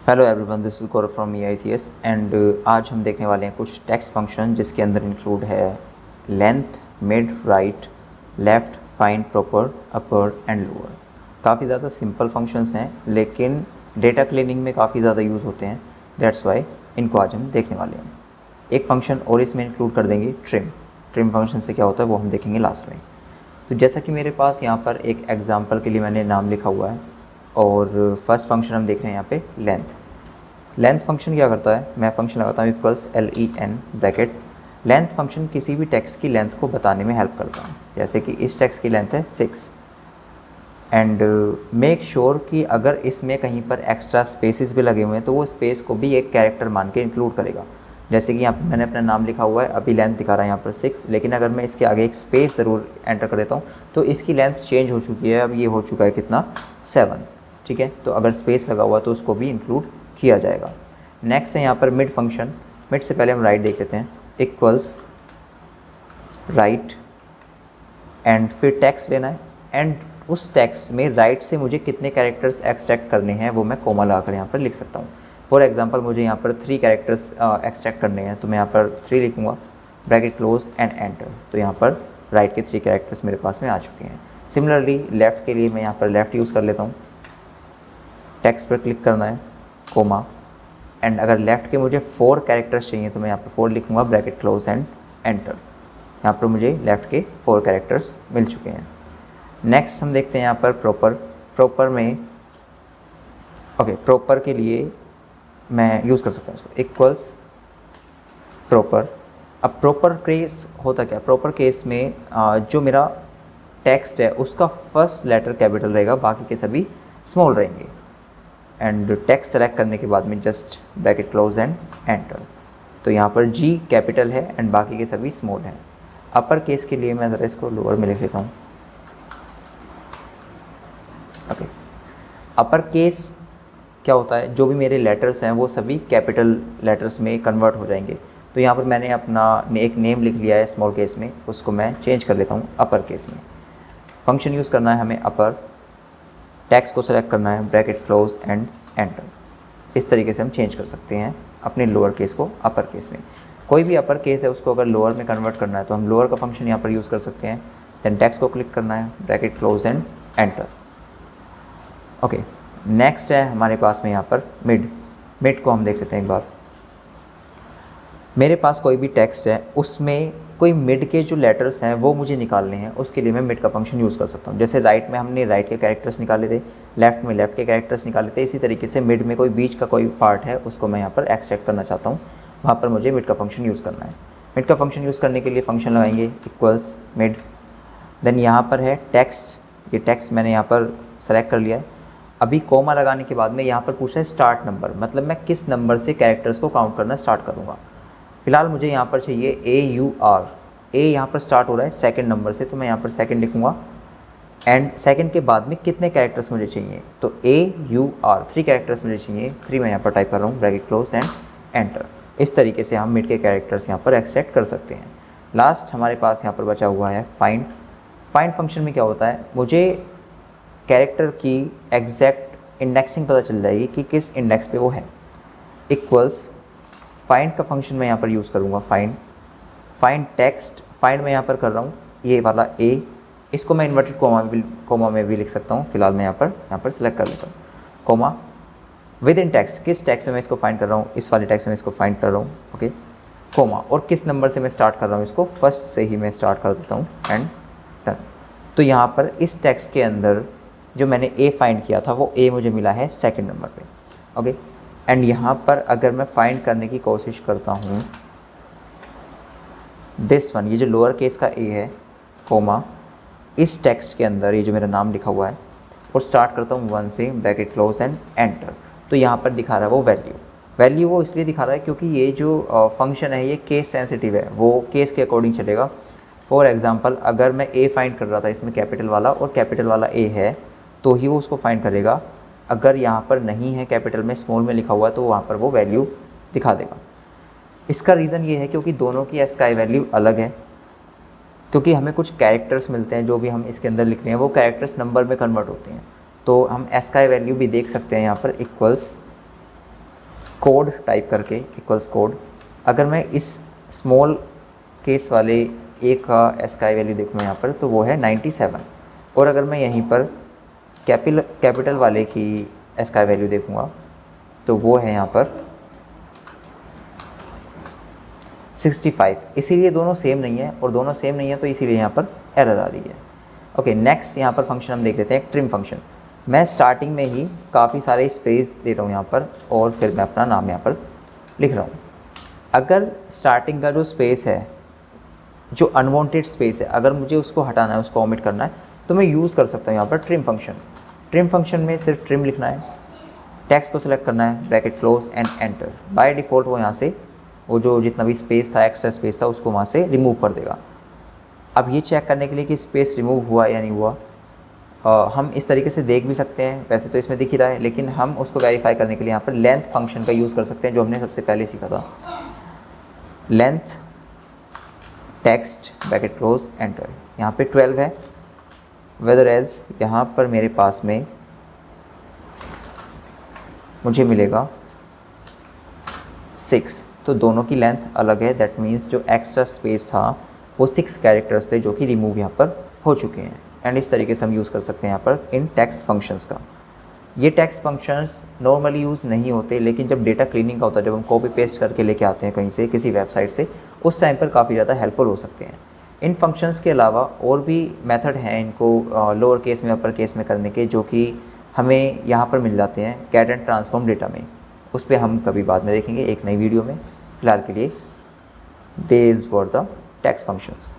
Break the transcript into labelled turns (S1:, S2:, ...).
S1: Hello everyone, this is Gaurav from EICS and आज हम देखने वाले हैं कुछ टेक्स्ट फंक्शन जिसके अंदर इंक्लूड है length, mid, right, left, find, proper, upper and lower. काफ़ी ज़्यादा सिंपल फंक्शंस हैं लेकिन डेटा क्लीनिंग में काफ़ी ज़्यादा यूज़ होते हैं। दैट्स वाई इनको आज हम देखने वाले हैं। एक फंक्शन और इसमें इंक्लूड कर देंगे, ट्रिम फंक्शन से क्या होता है वो हम देखेंगे लास्ट में। तो जैसा कि मेरे पास यहाँ पर एक एग्जांपल के लिए मैंने नाम लिखा हुआ है और फर्स्ट फंक्शन हम देख रहे हैं यहाँ पे लेंथ फंक्शन क्या करता है, मैं फंक्शन लगाता हूँ equals LEN bracket. Length function किसी भी टेक्स्ट की लेंथ को बताने में हेल्प करता है। जैसे कि इस टेक्स्ट की लेंथ है 6 एंड मेक श्योर कि अगर इसमें कहीं पर एक्स्ट्रा स्पेसेस भी लगे हुए हैं तो वो स्पेस को भी एक कैरेक्टर मान के इंक्लूड करेगा। जैसे कि यहाँ पर मैंने अपना नाम लिखा हुआ है, अभी लेंथ दिखा रहा है यहाँ पर 6, लेकिन अगर मैं इसके आगे एक स्पेस ज़रूर एंटर कर देता हूँ तो इसकी लेंथ चेंज हो चुकी है। अब ये हो चुका है कितना, 7। ठीक है, तो अगर स्पेस लगा हुआ तो उसको भी इंक्लूड किया जाएगा। नेक्स्ट है यहाँ पर मिड फंक्शन। मिड से पहले हम राइट देख लेते हैं, इक्वल्स राइट एंड फिर टेक्स्ट लेना है एंड उस टेक्स्ट में राइट से मुझे कितने कैरेक्टर्स एक्सट्रैक्ट करने हैं वो मैं कोमा लगाकर यहाँ पर लिख सकता हूँ। फॉर एग्जांपल मुझे यहाँ पर 3 कैरेक्टर्स एक्सट्रैक्ट करने हैं तो मैं यहाँ पर 3 लिखूँगा, ब्रैकेट क्लोज एंड एंटर। तो यहाँ पर राइट के 3 कैरेक्टर्स मेरे पास में आ चुके हैं। सिमिलरली लेफ़्ट के लिए मैं यहाँ पर लेफ़्ट यूज़ कर लेता हूँ, टेक्स्ट पर क्लिक करना है, कोमा, एंड अगर लेफ़्ट के मुझे 4 कैरेक्टर्स चाहिए तो मैं यहाँ पर 4 लिखूँगा, ब्रैकेट क्लोज एंड एंटर। यहाँ पर मुझे लेफ़्ट के 4 कैरेक्टर्स मिल चुके हैं। नेक्स्ट हम देखते हैं यहाँ पर प्रॉपर में प्रॉपर के लिए मैं यूज़ कर सकता हूँ इसको, इक्वल्स प्रॉपर। अब प्रॉपर केस होता क्या, प्रॉपर केस में जो मेरा टेक्स्ट है उसका फर्स्ट लेटर कैपिटल रहेगा, बाकी के सभी स्मॉल रहेंगे। एंड टेक्स्ट सेलेक्ट करने के बाद में just bracket close and enter. तो यहाँ पर G कैपिटल है एंड बाकी के सभी स्मॉल हैं। अपर केस के लिए मैं ज़रा इसको लोअर में लिख लेता हूँ। ओके, अपर केस क्या होता है, जो भी मेरे लेटर्स हैं वो सभी कैपिटल लेटर्स में कन्वर्ट हो जाएंगे। तो यहाँ पर मैंने अपना एक नेम लिख लिया है स्मॉल केस में, उसको मैं चेंज कर लेता हूँ अपर केस में। फंक्शन यूज़ करना है हमें अपर, टेक्स्ट को सेलेक्ट करना है, ब्रैकेट क्लोज एंड एंटर। इस तरीके से हम चेंज कर सकते हैं अपने लोअर केस को अपर केस में। कोई भी अपर केस है उसको अगर लोअर में कन्वर्ट करना है तो हम लोअर का फंक्शन यहाँ पर यूज़ कर सकते हैं। देन टेक्स्ट को क्लिक करना है, bracket close and enter. Okay, next है हमारे पास में यहाँ पर मिड को हम देख लेते हैं एक बार। मेरे पास कोई भी टेक्स्ट है उसमें कोई मिड के जो लेटर्स हैं वो मुझे निकालने हैं, उसके लिए मैं मिड का फंक्शन यूज़ कर सकता हूँ। जैसे राइट में हमने राइट के कैरेक्टर्स निकाले थे, लेफ़्ट में लेफ़्ट के कैरेक्टर्स निकाले थे, इसी तरीके से मिड में कोई बीच का कोई पार्ट है उसको मैं यहाँ पर एक्सट्रैक्ट करना चाहता हूँ, वहाँ पर मुझे मिड का फंक्शन यूज़ करना है। मिड का फंक्शन यूज़ करने के लिए फंक्शन लगाएंगे इक्वल्स मिड। देन यहाँ पर है टेक्स्ट, ये टेक्स्ट मैंने यहाँ पर सेलेक्ट कर लिया है। अभी कोमा लगाने के बाद में यहाँ पर पूछा है स्टार्ट नंबर, मतलब मैं किस नंबर से कैरेक्टर्स को काउंट करना स्टार्ट करूँगा। फिलहाल मुझे यहाँ पर चाहिए AUR, ए यहाँ पर स्टार्ट हो रहा है सेकंड नंबर से, तो मैं यहाँ पर सेकंड लिखूँगा एंड सेकंड के बाद में कितने कैरेक्टर्स मुझे चाहिए, तो AUR 3 कैरेक्टर्स मुझे चाहिए, 3 मैं यहाँ पर टाइप कर रहा हूँ, ब्रैकेट क्लोज एंड एंटर। इस तरीके से हम मिड के कैरेक्टर्स यहाँ पर एक्सट्रैक्ट कर सकते हैं। लास्ट हमारे पास यहाँ पर बचा हुआ है फाइंड फंक्शन में क्या होता है, मुझे कैरेक्टर की एग्जैक्ट इंडेक्सिंग पता चल जाएगी कि किस इंडेक्स पे वो है। इक्वल्स फाइंड का फंक्शन मैं यहाँ पर यूज़ करूँगा, फाइंड टेक्स्ट, फाइंड मैं यहाँ पर कर रहा हूँ ये वाला A, इसको मैं इन्वर्टेड कोमा में भी लिख सकता हूँ। फिलहाल मैं यहाँ पर सिलेक्ट कर लेता हूँ, कोमा विद इन टेक्स्ट, किस टेक्स्ट में मैं इसको फाइंड कर रहा हूँ, इस वाले टेक्स्ट में इसको फाइंड कर रहा हूँ। ओके, कोमा, और किस नंबर से मैं स्टार्ट कर रहा हूँ, इसको फर्स्ट से ही मैं स्टार्ट कर देता हूँ एंड डन। तो यहाँ पर इस टेक्स्ट के अंदर जो मैंने A फाइंड किया था वो A मुझे मिला है सेकंड नंबर पे। ओके, एंड यहाँ पर अगर मैं फाइंड करने की कोशिश करता हूँ दिस वन, ये जो लोअर केस का A है, कोमा, इस टेक्स्ट के अंदर ये जो मेरा नाम लिखा हुआ है, और स्टार्ट करता हूँ 1 से, ब्रैकेट क्लोज एंड एंटर। तो यहाँ पर दिखा रहा है वो वैल्यू वो इसलिए दिखा रहा है क्योंकि ये जो फंक्शन है ये केस सेंसिटिव है, वो केस के अकॉर्डिंग चलेगा। फॉर एग्जांपल अगर मैं A फाइंड कर रहा था इसमें कैपिटल वाला और कैपिटल वाला A है तो ही वो उसको फाइंड करेगा। अगर यहाँ पर नहीं है कैपिटल में, स्मॉल में लिखा हुआ है, तो वहाँ पर वो वैल्यू दिखा देगा। इसका रीज़न ये है क्योंकि दोनों की SKI वैल्यू अलग है, क्योंकि हमें कुछ कैरेक्टर्स मिलते हैं जो भी हम इसके अंदर लिख रहे हैं वो कैरेक्टर्स नंबर में कन्वर्ट होते हैं। तो हम SKI वैल्यू भी देख सकते हैं यहाँ पर, इक्वल्स कोड टाइप करके इक्वल्स कोड, अगर मैं इस स्मॉल केस वाले ए का एस का वैल्यू देखूँ यहाँ पर तो वो है 97, और अगर मैं यहीं पर कैपिटल वाले की एस का वैल्यू देखूँगा तो वो है यहाँ पर 65। इसीलिए दोनों सेम नहीं है, और दोनों सेम नहीं है तो इसीलिए यहाँ पर एरर आ रही है। ओके, नेक्स्ट यहाँ पर फंक्शन हम देख लेते हैं, ट्रिम फंक्शन। मैं स्टार्टिंग में ही काफ़ी सारे स्पेस दे रहा हूँ यहाँ पर, और फिर मैं अपना नाम यहाँ पर लिख रहा हूँ। अगर स्टार्टिंग का जो स्पेस है, जो अनवांटेड स्पेस है, अगर मुझे उसको हटाना है, उसको ओमिट करना है, तो मैं यूज़ कर सकता हूँ यहाँ पर ट्रिम फंक्शन। ट्रिम फंक्शन में सिर्फ ट्रिम लिखना है, टेक्स्ट को सिलेक्ट करना है, bracket close and enter. By default वो यहाँ से वो जो जितना भी स्पेस था, एक्स्ट्रा स्पेस था, उसको वहाँ से रिमूव कर देगा। अब ये चेक करने के लिए कि स्पेस रिमूव हुआ या नहीं हुआ, हम इस तरीके से देख भी सकते हैं। वैसे तो इसमें दिख ही रहा है, लेकिन हम उसको वेरीफाई करने के लिए यहाँ पर लेंथ फंक्शन का यूज़ कर सकते हैं, जो हमने सबसे पहले सीखा था। Length text bracket close enter, यहाँ पे 12 है, वेदर एज यहाँ पर मेरे पास में मुझे मिलेगा 6, तो दोनों की लेंथ अलग है। दैट मीन्स जो एक्स्ट्रा स्पेस था वो 6 कैरेक्टर्स थे, जो कि रिमूव यहाँ पर हो चुके हैं। एंड इस तरीके से हम यूज़ कर सकते हैं यहाँ पर इन टेक्स्ट फंक्शंस का। ये टेक्स्ट फंक्शंस नॉर्मली यूज़ नहीं होते, लेकिन जब डेटा क्लीनिंग का होता है, जब हम कॉपी पेस्ट करके लेके आते हैं कहीं से, किसी वेबसाइट से, उस टाइम पर काफ़ी ज़्यादा हेल्पफुल हो सकते हैं। इन फंक्शंस के अलावा और भी मेथड हैं इनको लोअर केस में अपर केस में करने के, जो कि हमें यहाँ पर मिल जाते हैं कैट एंड ट्रांसफॉर्म डेटा में। उस पर हम कभी बाद में देखेंगे एक नई वीडियो में। फ़िलहाल के लिए this were the text functions.